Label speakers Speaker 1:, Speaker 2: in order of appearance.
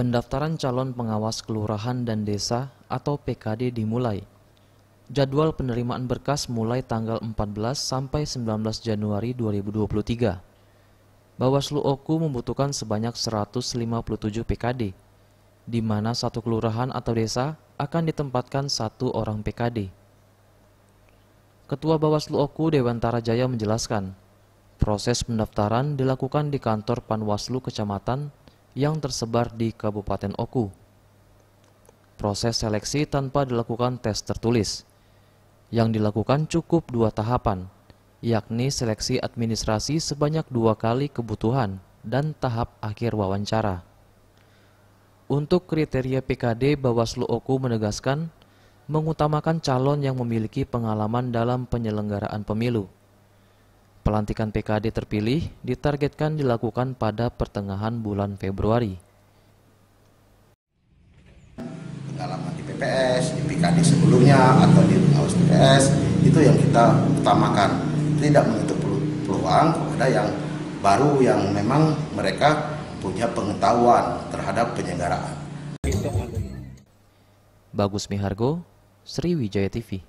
Speaker 1: Pendaftaran calon pengawas kelurahan dan desa atau PKD dimulai. Jadwal penerimaan berkas mulai tanggal 14 sampai 19 Januari 2023. Bawaslu Oku membutuhkan sebanyak 157 PKD, di mana satu kelurahan atau desa akan ditempatkan satu orang PKD. Ketua Bawaslu Oku Dewantara Jaya menjelaskan, proses pendaftaran dilakukan di kantor Panwaslu Kecamatan yang tersebar di Kabupaten Oku. Proses seleksi tanpa dilakukan tes tertulis. Yang dilakukan cukup 2 tahapan, yakni seleksi administrasi sebanyak 2 kali kebutuhan dan tahap akhir wawancara. Untuk kriteria PKD, Bawaslu Oku menegaskan mengutamakan calon yang memiliki pengalaman dalam penyelenggaraan pemilu. Pelantikan PKD terpilih ditargetkan dilakukan pada pertengahan bulan Februari.
Speaker 2: Pengalaman di PPS, di PKD sebelumnya atau di pengawas PPS itu yang kita utamakan. Tidak menutup peluang kepada yang baru yang memang mereka punya pengetahuan terhadap penyelenggaraan.
Speaker 1: Bagus Mihargo, Sriwijaya TV.